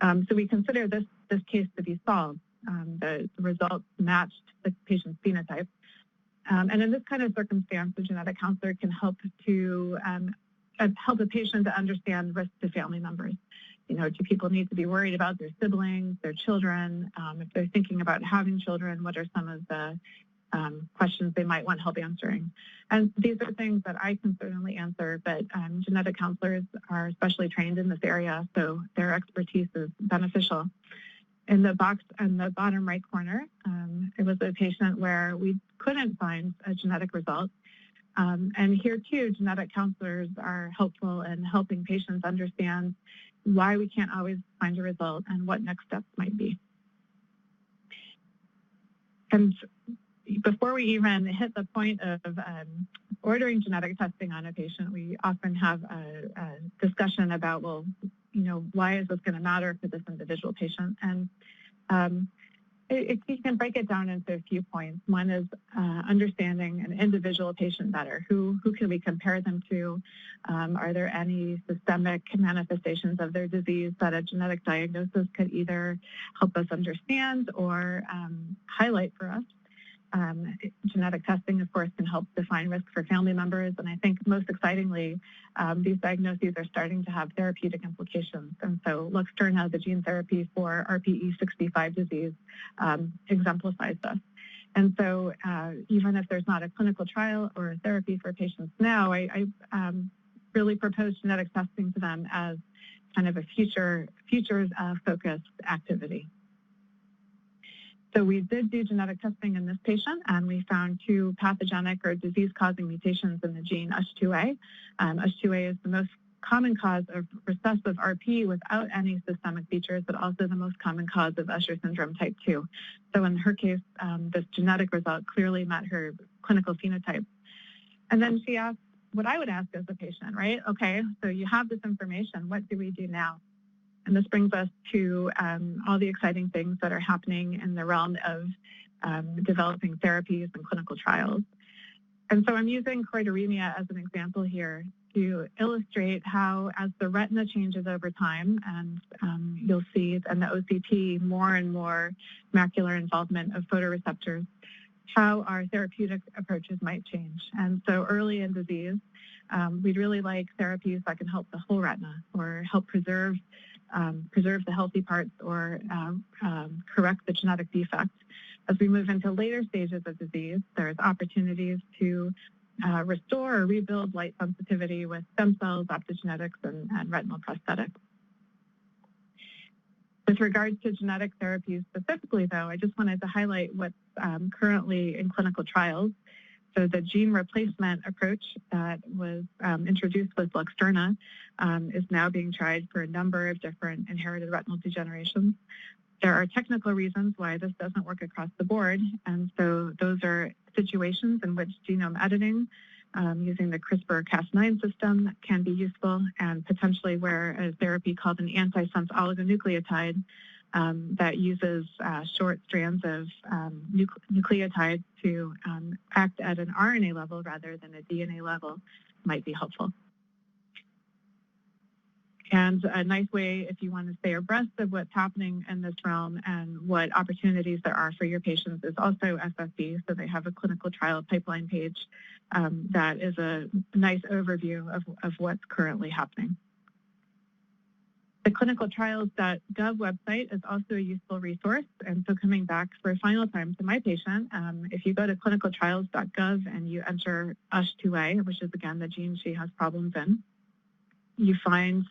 Speaker 3: So we consider this case to be solved. The results matched the patient's phenotype. And in this kind of circumstance, the genetic counselor can help to help a patient to understand risk to family members. You know, do people need to be worried about their siblings, their children? If they're thinking about having children, what are some of the questions they might want help answering? And these are things that I can certainly answer, but genetic counselors are especially trained in this area, so their expertise is beneficial. In the box in the bottom right corner, it was a patient where we couldn't find a genetic result. And here too, genetic counselors are helpful in helping patients understand why we can't always find a result and what next steps might be. And before we even hit the point of ordering genetic testing on a patient, we often have a discussion about, well, you know, why is this going to matter for this individual patient? And you can break it down into a few points. One is understanding an individual patient better. Who can we compare them to? Are there any systemic manifestations of their disease that a genetic diagnosis could either help us understand or highlight for us? Genetic testing, of course, can help define risk for family members. And I think most excitingly, these diagnoses are starting to have therapeutic implications. And so Luxturna, the gene therapy for RPE65 disease, exemplifies this. And so even if there's not a clinical trial or a therapy for patients now, I really propose genetic testing to them as kind of a futures-focused activity. So we did do genetic testing in this patient, and we found two pathogenic or disease-causing mutations in the gene USH2A. USH2A is the most common cause of recessive RP without any systemic features, but also the most common cause of Usher syndrome type 2. So in her case, this genetic result clearly met her clinical phenotype. And then she asked what I would ask as a patient, right? Okay, so you have this information. What do we do now? And this brings us to all the exciting things that are happening in the realm of developing therapies and clinical trials. And so I'm using choroideremia as an example here to illustrate how, as the retina changes over time, and you'll see in the OCT more and more macular involvement of photoreceptors, how our therapeutic approaches might change. And so early in disease, we'd really like therapies that can help the whole retina or help preserve the healthy parts or correct the genetic defect. As we move into later stages of disease, there's opportunities to restore or rebuild light sensitivity with stem cells, optogenetics, and retinal prosthetics. With regards to genetic therapies specifically, though, I just wanted to highlight what's currently in clinical trials. So the gene replacement approach that was introduced with Luxturna is now being tried for a number of different inherited retinal degenerations. There are technical reasons why this doesn't work across the board, and so those are situations in which genome editing using the CRISPR-Cas9 system can be useful, and potentially where a therapy called an antisense oligonucleotide that uses short strands of nucleotides to act at an RNA level rather than a DNA level might be helpful. And a nice way, if you want to stay abreast of what's happening in this realm and what opportunities there are for your patients, is also FFB. So they have a clinical trial pipeline page that is a nice overview of what's currently happening. The clinicaltrials.gov website is also a useful resource. And so coming back for a final time to my patient, if you go to clinicaltrials.gov and you enter USH2A, which is, again, the gene she has problems in, you find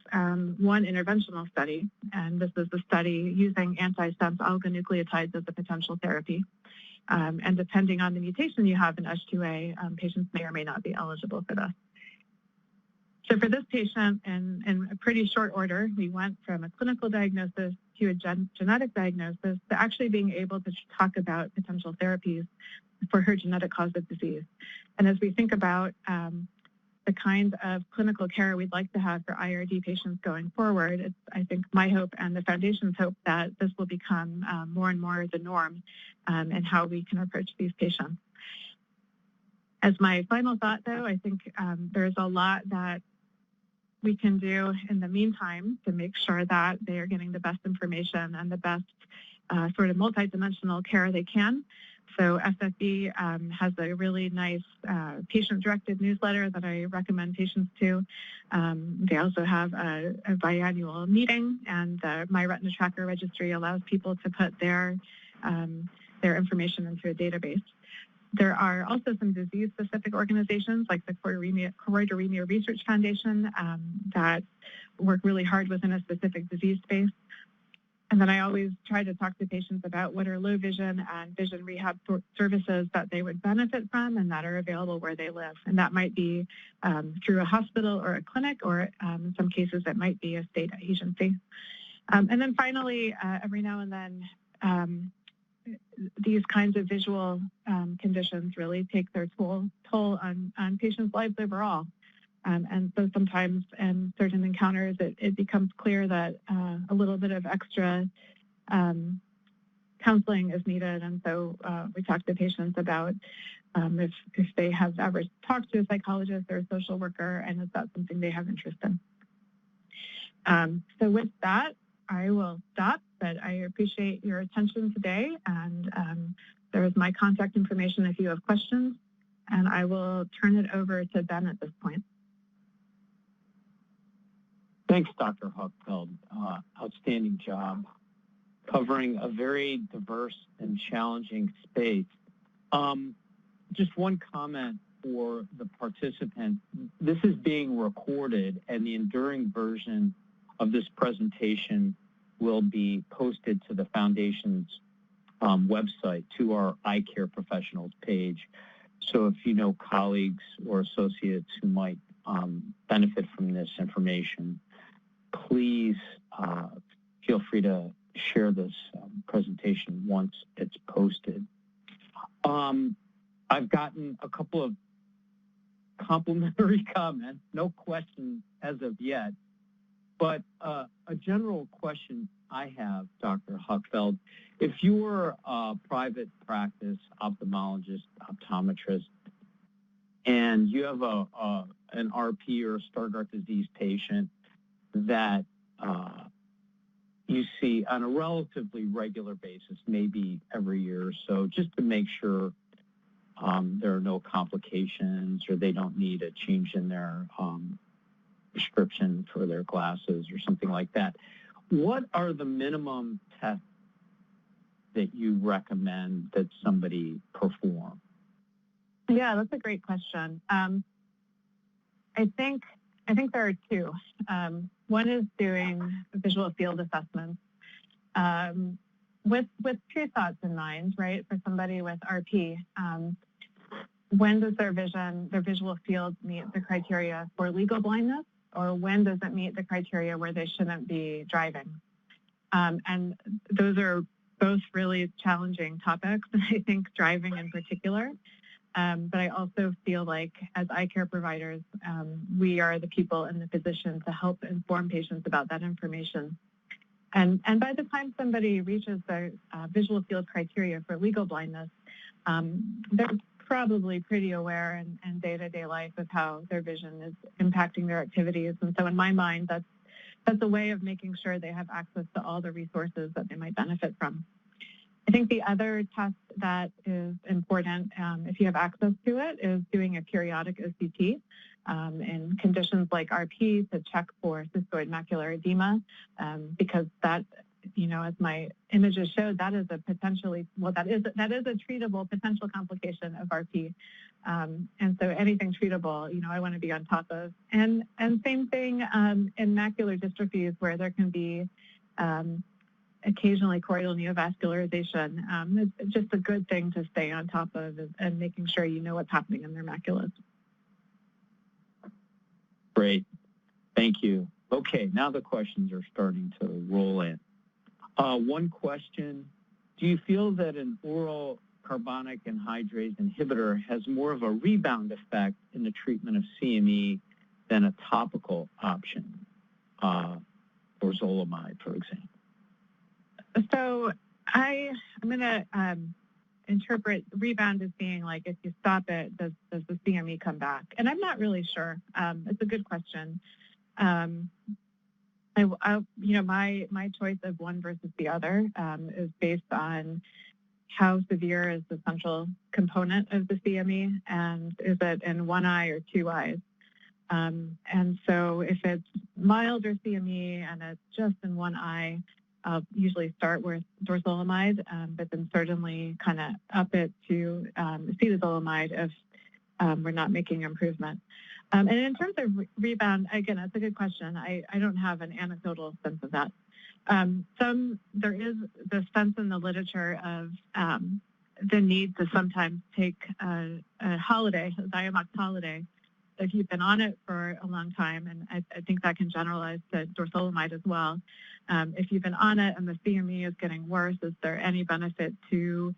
Speaker 3: one interventional study, and this is a study using antisense oligonucleotides as a potential therapy. And depending on the mutation you have in USH2A, patients may or may not be eligible for this. So for this patient, in a pretty short order, we went from a clinical diagnosis to a genetic diagnosis to actually being able to talk about potential therapies for her genetic cause of disease. And as we think about the kind of clinical care we'd like to have for IRD patients going forward, it's, I think, my hope and the Foundation's hope that this will become more and more the norm in how we can approach these patients. As my final thought, though, I think there's a lot that we can do in the meantime to make sure that they are getting the best information and the best sort of multidimensional care they can. So FFB has a really nice patient-directed newsletter that I recommend patients to. They also have a biannual meeting, and My Retina Tracker registry allows people to put their information into a database. There are also some disease-specific organizations like the Choroideremia Research Foundation that work really hard within a specific disease space. And then I always try to talk to patients about what are low vision and vision rehab services that they would benefit from and that are available where they live. And that might be through a hospital or a clinic, or in some cases it might be a state agency. And then finally, every now and then, these kinds of visual conditions really take their toll on patients' lives overall. And so sometimes in certain encounters, it becomes clear that a little bit of extra counseling is needed. And so we talk to patients about if they have ever talked to a psychologist or a social worker, and if that's something they have interest in. So with that, I will stop, but I appreciate your attention today. And there is my contact information if you have questions. And I will turn it over to Ben at this point.
Speaker 2: Thanks, Dr. Huckfeld. Outstanding job covering a very diverse and challenging space. Just one comment for the participants. This is being recorded, and the enduring version of this presentation will be posted to the Foundation's website, to our eye care professionals page. So if you know colleagues or associates who might benefit from this information, please feel free to share this presentation once it's posted. I've gotten a couple of complimentary comments, no questions as of yet, but a general question I have, Dr. Huckfeld, if you were a private practice ophthalmologist, optometrist, and you have an RP or a Stargardt disease patient that you see on a relatively regular basis, maybe every year or so, just to make sure there are no complications or they don't need a change in their prescription for their glasses or something like that. What are the minimum tests that you recommend that somebody perform?
Speaker 3: Yeah, that's a great question. I think there are two. One is doing visual field assessments with two thoughts in mind, right? For somebody with RP, when does their visual field meet the criteria for legal blindness, or when does it meet the criteria where they shouldn't be driving? And those are both really challenging topics, I think driving in particular. But I also feel like as eye care providers, we are the people in the position to help inform patients about that information. And by the time somebody reaches the visual field criteria for legal blindness, they're probably pretty aware in day-to-day life of how their vision is impacting their activities. And so in my mind, that's a way of making sure they have access to all the resources that they might benefit from. I think the other test that is important, if you have access to it, is doing a periodic OCT in conditions like RP to check for cystoid macular edema, because that, as my images showed, that is a potentially, that is a treatable potential complication of RP. And so anything treatable, I want to be on top of. And same thing in macular dystrophies, where there can be occasionally choroidal neovascularization. It's just a good thing to stay on top of and making sure you know what's happening in their maculas.
Speaker 2: Great. Thank you. Okay, now the questions are starting to roll in. One question, do you feel that an oral carbonic anhydrase inhibitor has more of a rebound effect in the treatment of CME than a topical option, dorzolamide, for example?
Speaker 3: So I'm going to interpret rebound as being like, if you stop it, does the CME come back? And I'm not really sure. It's a good question. My choice of one versus the other is based on how severe is the central component of the CME, and is it in one eye or two eyes? And so if it's milder CME and it's just in one eye, I'll usually start with dorzolamide, but then certainly kind of up it to acetazolamide if we're not making improvement. And in terms of rebound, again, that's a good question. I don't have an anecdotal sense of that. There is the sense in the literature of the need to sometimes take a holiday, a Diamox holiday, if you've been on it for a long time, and I think that can generalize to dorzolamide as well. If you've been on it and the CME is getting worse, is there any benefit to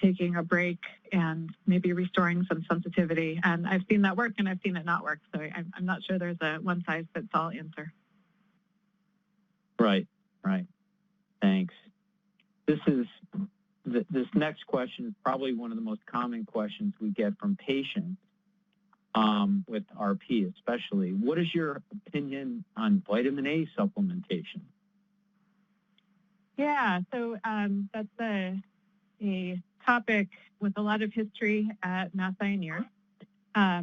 Speaker 3: taking a break and maybe restoring some sensitivity? And I've seen that work and I've seen it not work. So I'm not sure there's a one-size-fits-all answer.
Speaker 2: Right. Thanks. This next question is probably one of the most common questions we get from patients with RP especially. What is your opinion on vitamin A supplementation?
Speaker 3: Yeah, so that's a topic with a lot of history at Mass Eye and Ear. I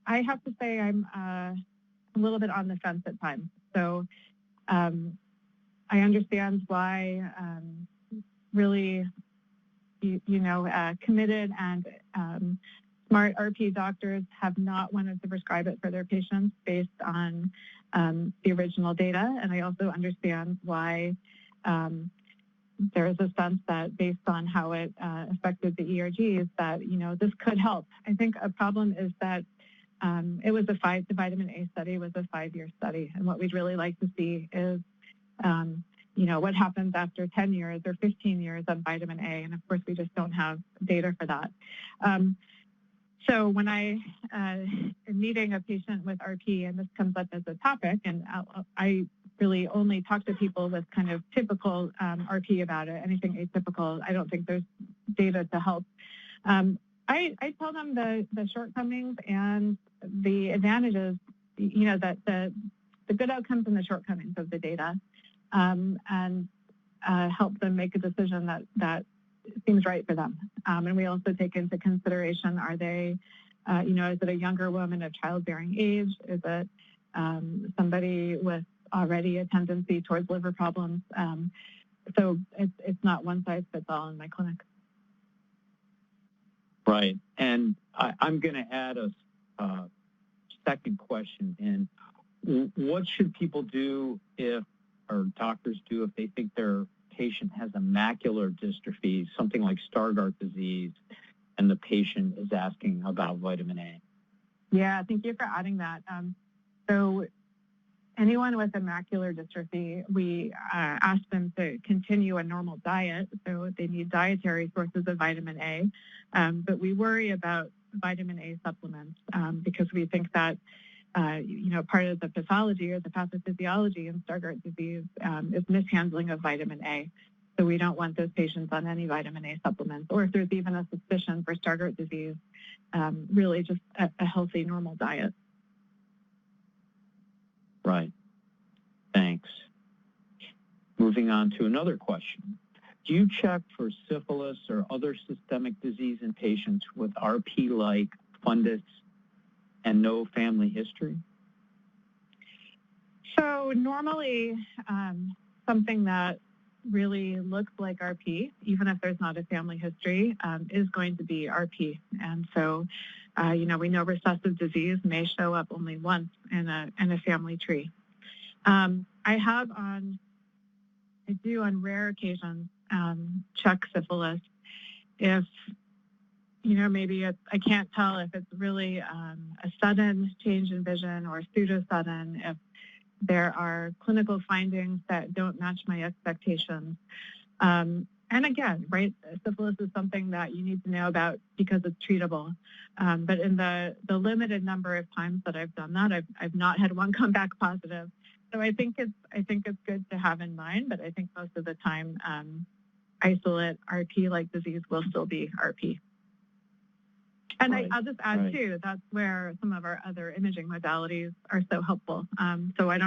Speaker 3: have to say I'm a little bit on the fence at times. So I understand why really committed and smart RP doctors have not wanted to prescribe it for their patients based on the original data. And I also understand why there is a sense that based on how it affected the ERGs that, this could help. I think a problem is that the vitamin A study was a 5-year study. And what we'd really like to see is, what happens after 10 years or 15 years on vitamin A. And of course, we just don't have data for that. So when I am meeting a patient with RP, and this comes up as a topic, and I really only talk to people with kind of typical RP about it. Anything atypical, I don't think there's data to help. I tell them the shortcomings and the advantages, that the good outcomes and the shortcomings of the data, and help them make a decision that seems right for them. And we also take into consideration, are they, is it a younger woman of childbearing age? Is it somebody with already a tendency towards liver problems? So it's not one size fits all in my clinic.
Speaker 2: Right. And I'm going to add a second question in. What should people do or doctors do if they think their patient has a macular dystrophy, something like Stargardt disease, and the patient is asking about vitamin A?
Speaker 3: Yeah, thank you for adding that. So anyone with a macular dystrophy, we ask them to continue a normal diet. So they need dietary sources of vitamin A. But we worry about vitamin A supplements because we think that part of the pathology or the pathophysiology in Stargardt disease is mishandling of vitamin A. So we don't want those patients on any vitamin A supplements, or if there's even a suspicion for Stargardt disease, really just a healthy, normal diet.
Speaker 2: Right. Thanks. Moving on to another question. Do you check for syphilis or other systemic disease in patients with RP-like fundus and no family history?
Speaker 3: So normally, something that really looks like RP, even if there's not a family history, is going to be RP. And so, we know recessive disease may show up only once in a family tree. I do on rare occasions check syphilis if, maybe I can't tell if it's really a sudden change in vision or pseudo-sudden, if there are clinical findings that don't match my expectations. And again, right, syphilis is something that you need to know about because it's treatable. But in the limited number of times that I've done that, I've not had one come back positive. So I think it's good to have in mind, but I think most of the time, isolate RP-like disease will still be RP. And
Speaker 2: right.
Speaker 3: I'll just add, too, that's where some of our other imaging modalities are so helpful. So I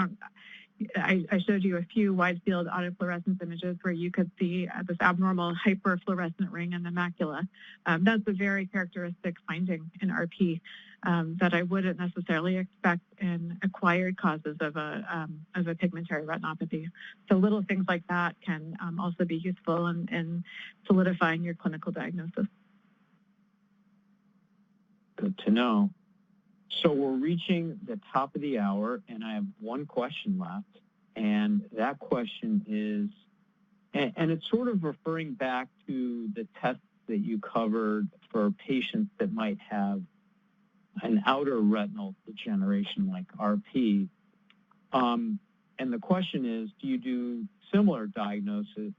Speaker 3: showed you a few wide field autofluorescence images where you could see this abnormal hyperfluorescent ring in the macula. That's a very characteristic finding in RP that I wouldn't necessarily expect in acquired causes of a pigmentary retinopathy. So little things like that can also be useful in solidifying your clinical diagnosis.
Speaker 2: Good to know. So we're reaching the top of the hour, and I have one question left. And that question is, and it's sort of referring back to the tests that you covered for patients that might have an outer retinal degeneration like RP. And the question is, do you do similar diagnostic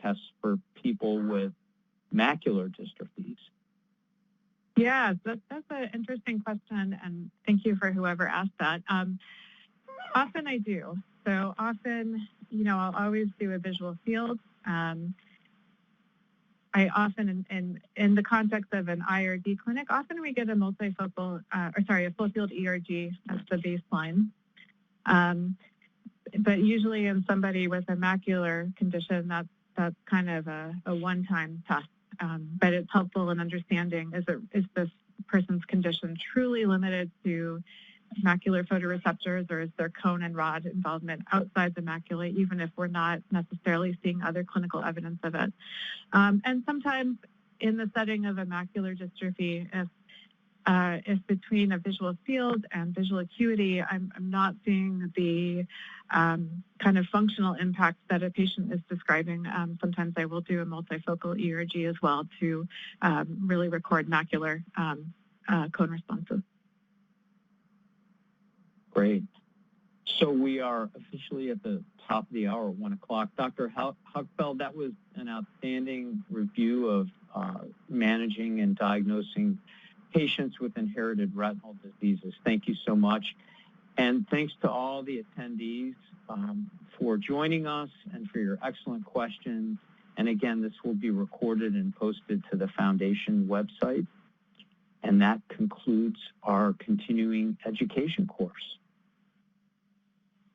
Speaker 2: tests for people with macular dystrophies?
Speaker 3: Yeah, that's an interesting question, and thank you for whoever asked that. Often I do. So often, I'll always do a visual field. I often, in the context of an IRD clinic, often we get a multifocal, a full field ERG as the baseline. But usually in somebody with a macular condition, that's kind of a one-time test. But it's helpful in understanding, is this person's condition truly limited to macular photoreceptors, or is there cone and rod involvement outside the macula, even if we're not necessarily seeing other clinical evidence of it? And sometimes in the setting of a macular dystrophy, if if between a visual field and visual acuity, I'm not seeing the kind of functional impact that a patient is describing. Sometimes I will do a multifocal ERG as well to really record macular cone responses.
Speaker 2: Great. So we are officially at the top of the hour, 1 o'clock. Dr. Huckfeld, that was an outstanding review of managing and diagnosing patients with inherited retinal diseases. Thank you so much. And thanks to all the attendees for joining us and for your excellent questions. And again, this will be recorded and posted to the Foundation website. And that concludes our continuing education course.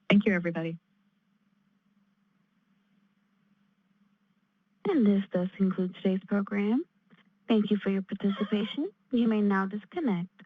Speaker 3: Thank you, everybody.
Speaker 1: And this does conclude today's program. Thank you for your participation. You may now disconnect.